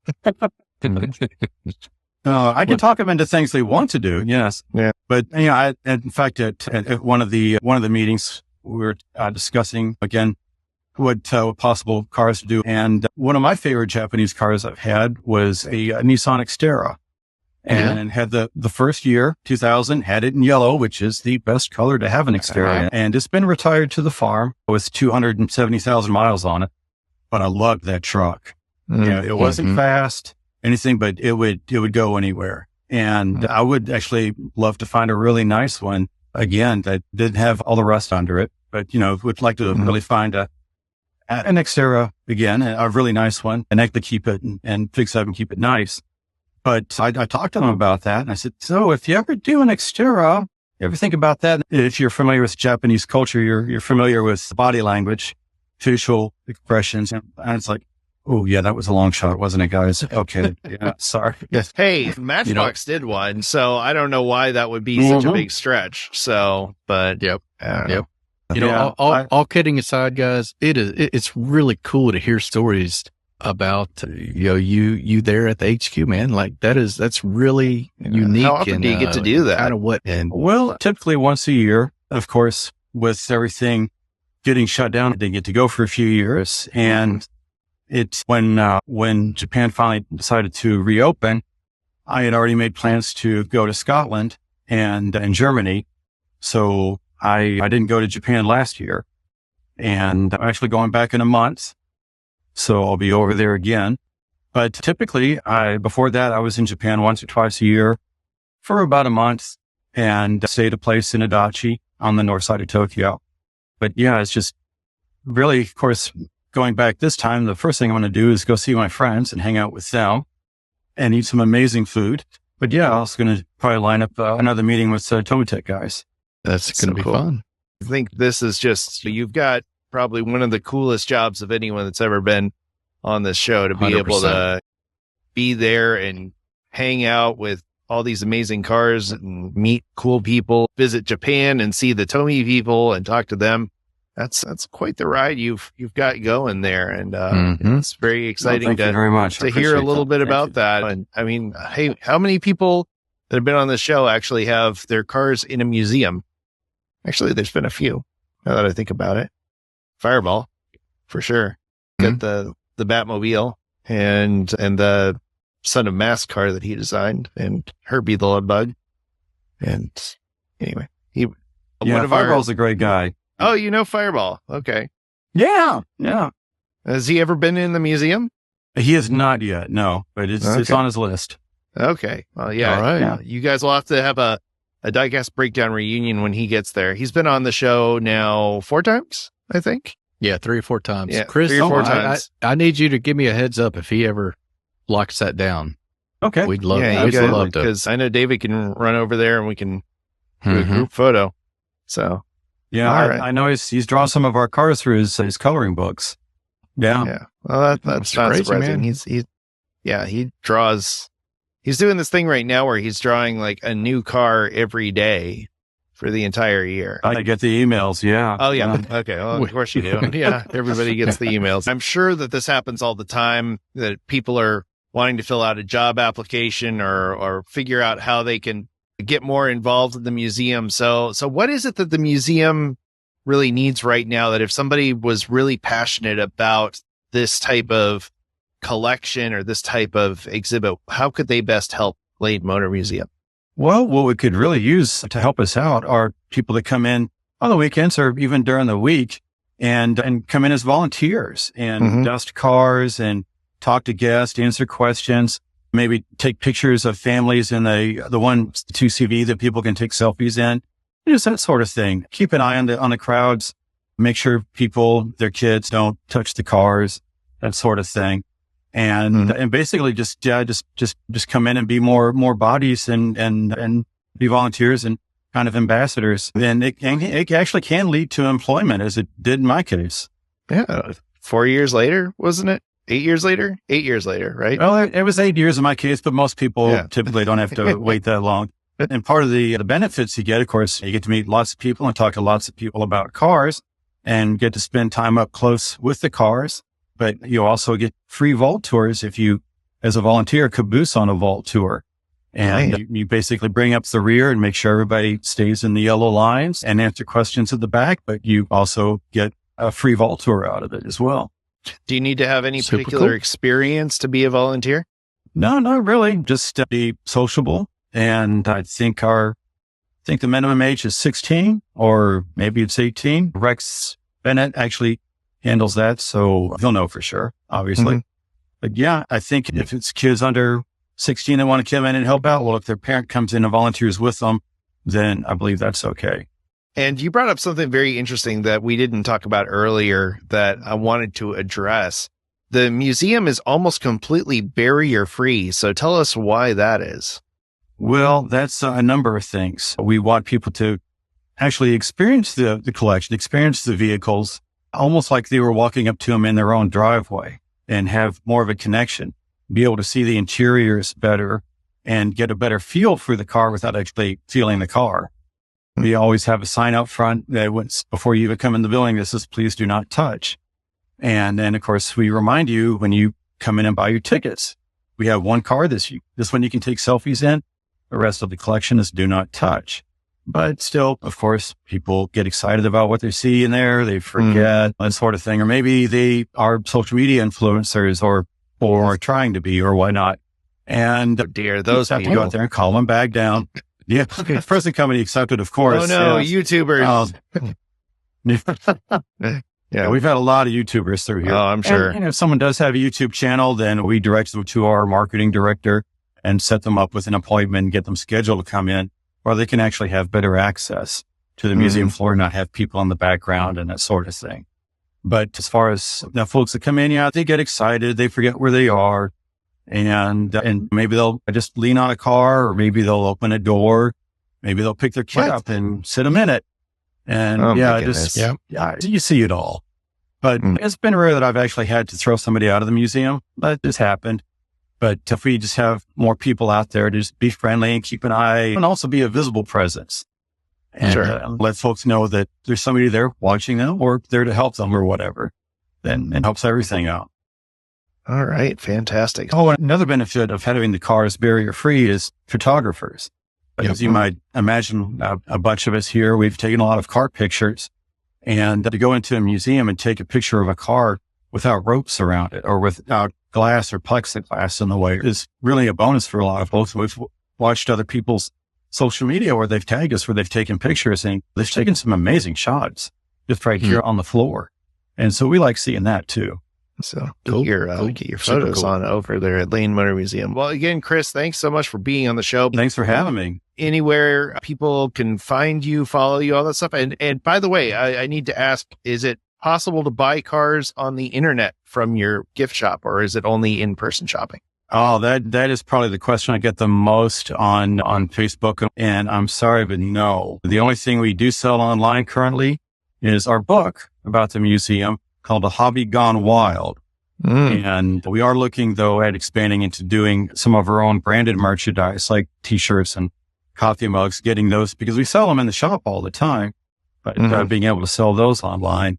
I can talk them into things they want to do. Yes. Yeah. But in fact, at one of the meetings, we were discussing again what possible cars to do. And one of my favorite Japanese cars I've had was a Nissan Extera, and had the first year, 2000, had it in yellow, which is the best color to have an Extera. And it's been retired to the farm with 270,000 miles on it. But I loved that truck. It wasn't fast, anything, but it would go anywhere. And I would actually love to find a really nice one again that didn't have all the rust under it, but would like to really find an Extera again, a really nice one, and actually keep it and fix it up and keep it nice. But I talked to them about that, and I said, so if you ever do an Extera, you ever think about that? If you're familiar with Japanese culture, you're familiar with body language, facial expressions, and it's like, oh yeah, that was a long shot, wasn't it, guys? Okay, yeah, sorry. Yes. Hey, Matchbox did one, so I don't know why that would be such a big stretch. So, but yep. All kidding aside, guys, it's really cool to hear stories about you there at the HQ, man. Like that's really unique. How often do you get to do that? Kind of what? Well, typically once a year, of course. With everything getting shut down, I didn't get to go for a few years, and it's when Japan finally decided to reopen, I had already made plans to go to Scotland and Germany. So I didn't go to Japan last year, and I'm actually going back in a month. So I'll be over there again. But typically before that, I was in Japan once or twice a year for about a month and stayed a place in Adachi on the north side of Tokyo. But yeah, it's just really, of course, going back this time, the first thing I'm going to do is go see my friends and hang out with them and eat some amazing food. But yeah, I was going to probably line up another meeting with Tomitech guys. That's going to be fun. I think this is you've got probably one of the coolest jobs of anyone that's ever been on this show, to be 100%. able to be there and hang out with all these amazing cars and meet cool people, visit Japan and see the Tomy people and talk to them. That's quite the ride you've got going there. And it's very exciting very much. to hear a little bit about that. And I mean, hey, how many people that have been on the show actually have their cars in a museum. Actually, there's been a few, now that I think about it. Fireball, for sure. Got the Batmobile and the Son of Mask car that he designed, and Herbie the Love Bug. And anyway, Fireball's a great guy. Oh, you know Fireball. Okay. Yeah. Has he ever been in the museum? He has not yet, no, but it's on his list. Okay. Well, yeah. All right. Yeah. You guys will have to have a Diecast Breakdown reunion when he gets there. He's been on the show now 4 times, I think. Yeah, 3 or 4 times. Yeah, Chris, 3 or 4 times. I need you to give me a heads up if he ever locks that down. Okay. We'd love to. Because I know David can run over there and we can do a group photo. So, yeah, I know he's drawn some of our cars through his coloring books. Yeah. Yeah. Well, that's not crazy, surprising. Man. He draws. He's doing this thing right now where he's drawing like a new car every day for the entire year. I get the emails. Yeah. Oh, yeah. Okay. Well, of course you do. Yeah. Everybody gets the emails. I'm sure that this happens all the time, that people are wanting to fill out a job application or figure out how they can get more involved in the museum. So what is it that the museum really needs right now, that if somebody was really passionate about this type of collection or this type of exhibit, how could they best help Blade Motor Museum? Well, what we could really use to help us out are people that come in on the weekends or even during the week and come in as volunteers and dust cars and talk to guests, answer questions, maybe take pictures of families in the 2CV that people can take selfies in. Just that sort of thing. Keep an eye on the crowds. Make sure their kids don't touch the cars, that sort of thing. And basically just come in and be more bodies and be volunteers and kind of ambassadors. Then it actually can lead to employment, as it did in my case. Yeah. 4 years later, wasn't it? 8 years later? 8 years later, right? Well, it was 8 years in my case, but most people typically don't have to wait that long. And part of the benefits you get, of course, you get to meet lots of people and talk to lots of people about cars and get to spend time up close with the cars. But you also get free vault tours if you, as a volunteer, caboose on a vault tour. And you basically bring up the rear and make sure everybody stays in the yellow lines and answer questions at the back. But you also get a free vault tour out of it as well. Do you need to have any particular experience to be a volunteer? No, not really. Just be sociable. And I think the minimum age is 16, or maybe it's 18. Rex Bennett actually handles that, so he'll know for sure, obviously. But yeah, I think if it's kids under 16 that want to come in and help out, well, if their parent comes in and volunteers with them, then I believe that's okay. And you brought up something very interesting that we didn't talk about earlier that I wanted to address. The museum is almost completely barrier free. So tell us why that is. Well, that's a number of things. We want people to actually experience the collection, experience the vehicles, almost like they were walking up to them in their own driveway, and have more of a connection, be able to see the interiors better and get a better feel for the car without actually feeling the car. We always have a sign out front that before you even come in the building, this is please do not touch. And then, of course, we remind you when you come in and buy your tickets, we have one car this one you can take selfies in. The rest of the collection is do not touch. But still, of course, people get excited about what they see in there. They forget that sort of thing. Or maybe they are social media influencers or are trying to be or whatnot. And those have to go out there and calm them back down. Yeah. Okay. Present company accepted, of course. Oh, no. Yes. YouTubers. Yeah. We've had a lot of YouTubers through here. Oh, I'm sure. And if someone does have a YouTube channel, then we direct them to our marketing director and set them up with an appointment and get them scheduled to come in, or they can actually have better access to the museum floor, not have people in the background and that sort of thing. But as far as the folks that come in, they get excited. They forget where they are. And maybe they'll just lean on a car, or maybe they'll open a door. Maybe they'll pick their kid up and sit them in it. And you see it all. But it's been rare that I've actually had to throw somebody out of the museum. That just happened. But if we just have more people out there to just be friendly and keep an eye and also be a visible presence and let folks know that there's somebody there watching them or there to help them or whatever, then it helps everything out. All right. Fantastic. Oh, and another benefit of having the cars barrier free is photographers. As you might imagine, a bunch of us here, we've taken a lot of car pictures, and to go into a museum and take a picture of a car without ropes around it or without glass or plexiglass in the way is really a bonus for a lot of folks. We've watched other people's social media where they've tagged us, where they've taken pictures, and they've taken some amazing shots just right here on the floor. And so we like seeing that too. So get your photos on over there at Lane Motor Museum. Well, again, Chris, thanks so much for being on the show. Thanks for having me. Anywhere people can find you, follow you, all that stuff. And by the way, I need to ask, is it possible to buy cars on the internet from your gift shop, or is it only in-person shopping? Oh, that is probably the question I get the most on Facebook. And I'm sorry, but no. The only thing we do sell online currently is our book about the museum called A Hobby Gone Wild. And we are looking, though, at expanding into doing some of our own branded merchandise like T-shirts and coffee mugs, getting those because we sell them in the shop all the time, but being able to sell those online.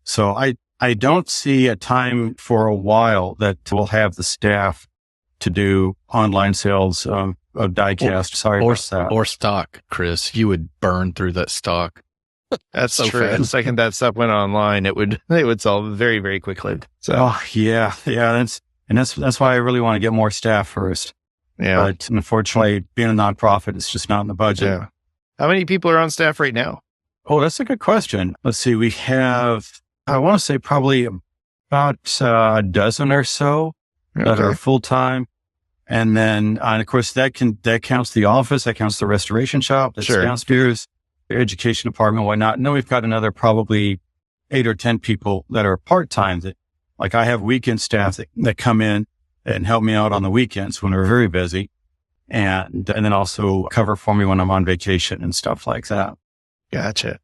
So I don't see a time for a while that we'll have the staff to do online sales of diecast. Or stock, Chris. You would burn through that stock. That's so true. The second that stuff went online, it would sell very, very quickly. So that's why I really want to get more staff first. Yeah. But unfortunately, being a nonprofit, it's just not in the budget. Yeah. How many people are on staff right now? Oh, that's a good question. Let's see. We have, I want to say probably about a dozen or so that are full time. And then, and of course, that counts the office, that counts the restoration shop, that's downstairs, the education department, whatnot. And then we've got another probably 8 or 10 people that are part-time that, like I have weekend staff that come in and help me out on the weekends when we're very busy. And then also cover for me when I'm on vacation and stuff like that. Gotcha.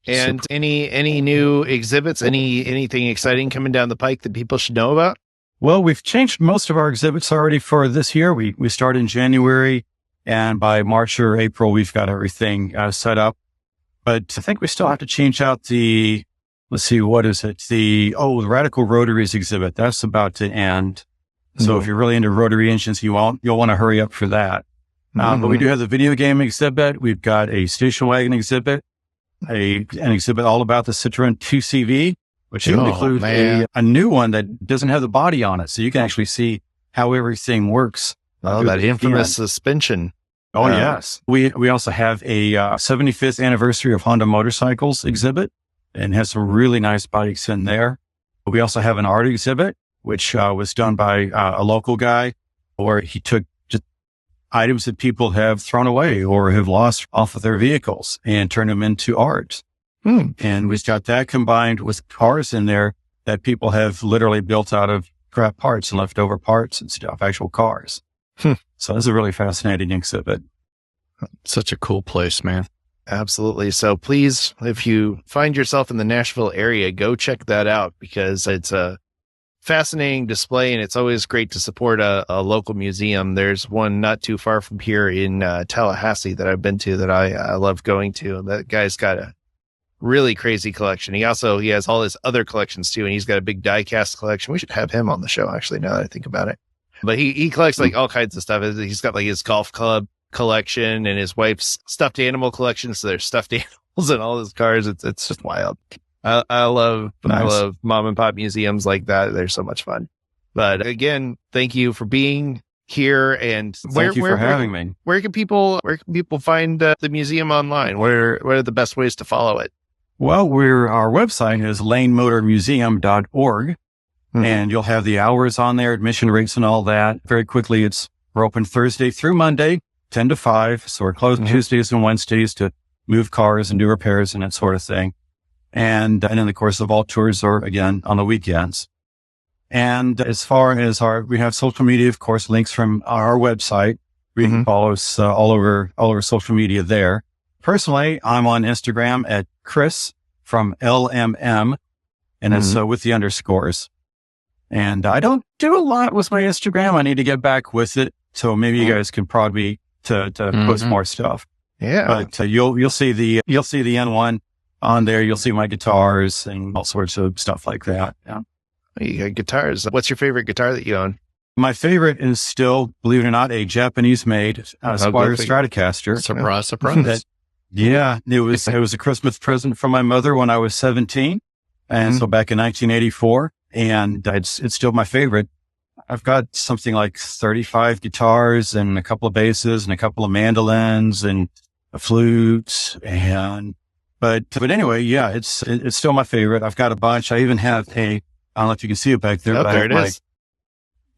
And any new exhibits, anything exciting coming down the pike that people should know about? Well, we've changed most of our exhibits already for this year. We start in January, and by March or April, we've got everything set up. But I think we still have to change out let's see, what is it? The Radical Rotaries exhibit. That's about to end. So if you're really into rotary engines, you'll want to hurry up for that. But we do have the video game exhibit. We've got a station wagon exhibit, an exhibit all about the Citroen 2CV, which includes a new one that doesn't have the body on it. So you can actually see how everything works. That infamous suspension. Oh, yes. We also have a 75th anniversary of Honda motorcycles exhibit and has some really nice bikes in there. We also have an art exhibit, which was done by a local guy, where he took just items that people have thrown away or have lost off of their vehicles and turned them into art. And we've got that combined with cars in there that people have literally built out of scrap parts and leftover parts and stuff, actual cars. So it's a really fascinating exhibit. Such a cool place, man. Absolutely. So please, if you find yourself in the Nashville area, go check that out because it's a fascinating display and it's always great to support a local museum. There's one not too far from here in Tallahassee that I've been to that I love going to. That guy's got a really crazy collection. He has all his other collections too, and he's got a big diecast collection. We should have him on the show, actually, now that I think about it. But he collects like all kinds of stuff. He's got like his golf club collection and his wife's stuffed animal collection. So there's stuffed animals in all his cars. It's just wild. I love mom and pop museums like that. They're so much fun. But again, thank you for being here, and thank you for having me. Where can people find the museum online? What are the best ways to follow it? Well, our website is lanemotormuseum.org, and you'll have the hours on there, admission rates and all that. Very quickly, we're open Thursday through Monday, 10 to 5. So we're closed Tuesdays and Wednesdays to move cars and do repairs and that sort of thing. And then, of course, the vault tours are, again, on the weekends. And as far as we have social media, of course, links from our website. You can follow us all over social media there. Personally, I'm on Instagram at Chris from LMM, and it's with the underscores. And I don't do a lot with my Instagram. I need to get back with it. So maybe you guys can prod me to post more stuff. Yeah. But you'll see the N1 on there. You'll see my guitars and all sorts of stuff like that. Yeah. You got guitars. What's your favorite guitar that you own? My favorite is still, believe it or not, a Japanese-made Squire Stratocaster. Surprise, surprise. It was a Christmas present from my mother when I was 17. And so back in 1984, and it's still my favorite. I've got something like 35 guitars and a couple of basses and a couple of mandolins and a flute. But anyway, yeah, it's still my favorite. I've got a bunch. I even have I don't know if you can see it back there. Oh, there it is.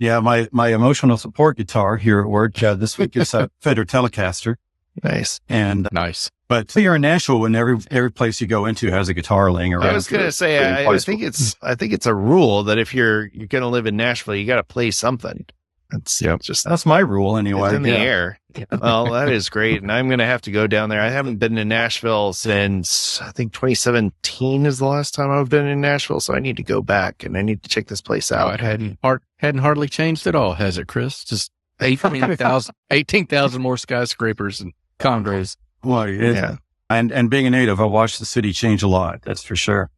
Yeah, my emotional support guitar here at work. This week is a Fender Telecaster. Nice. And nice. But you're in Nashville when every place you go into has a guitar laying around. I was going to say, I think it's a rule that if you're going to live in Nashville, you got to play something. That's my rule anyway. It's in the air. Well, that is great. And I'm going to have to go down there. I haven't been to Nashville since I think 2017 is the last time I've been in Nashville. So I need to go back and I need to check this place out. It hadn't hardly changed at all, has it, Chris? Just 18,000 more skyscrapers and condos. Well, yeah. And being a native, I watched the city change a lot. That's for sure.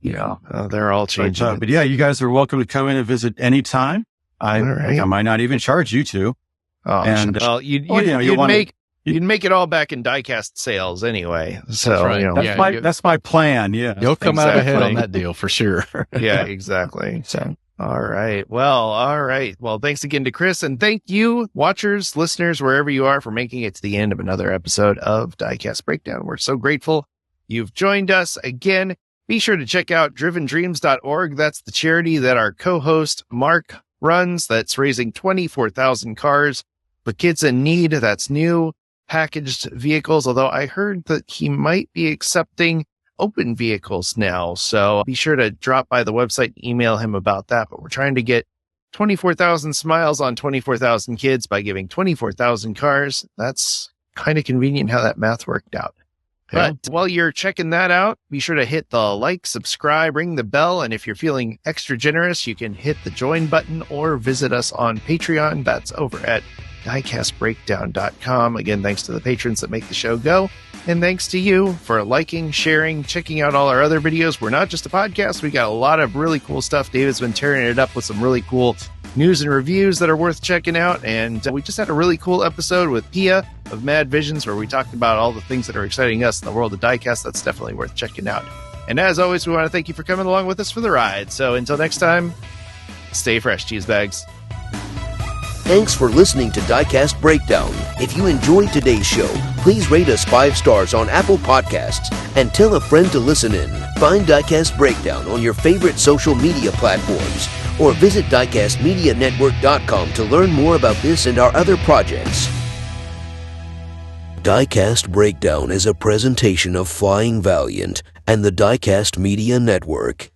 Yeah. They're all changing. But yeah, you guys are welcome to come in and visit anytime. I might not even charge you to. Oh, and you'd make it all back in diecast sales anyway. So that's right. That's my plan. Yeah, you'll come out ahead on that deal for sure. Yeah, exactly. So, all right. Well, thanks again to Chris, and thank you, watchers, listeners, wherever you are, for making it to the end of another episode of Diecast Breakdown. We're so grateful you've joined us again. Be sure to check out drivendreams.org. That's the charity that our co-host Mark runs, that's raising 24,000 cars for kids in need. That's new packaged vehicles, although I heard that he might be accepting open vehicles now. So be sure to drop by the website and email him about that. But we're trying to get 24,000 smiles on 24,000 kids by giving 24,000 cars. That's kind of convenient how that math worked out. But while you're checking that out, be sure to hit the like, subscribe, ring the bell. And if you're feeling extra generous, you can hit the join button or visit us on Patreon. That's over at diecastbreakdown.com. Again, thanks to the patrons that make the show go. And thanks to you for liking, sharing, checking out all our other videos. We're not just a podcast. We got a lot of really cool stuff. David's been tearing it up with some really cool news and reviews that are worth checking out. And we just had a really cool episode with Pia of Mad Visions, where we talked about all the things that are exciting us in the world of diecast. That's definitely worth checking out. And as always, we want to thank you for coming along with us for the ride. So until next time, stay fresh, cheese bags. Thanks for listening to Diecast Breakdown. If you enjoyed today's show, please rate us 5 stars on Apple Podcasts and tell a friend to listen in. Find Diecast Breakdown on your favorite social media platforms or visit diecastmedianetwork.com to learn more about this and our other projects. Diecast Breakdown is a presentation of Flying Valiant and the Diecast Media Network.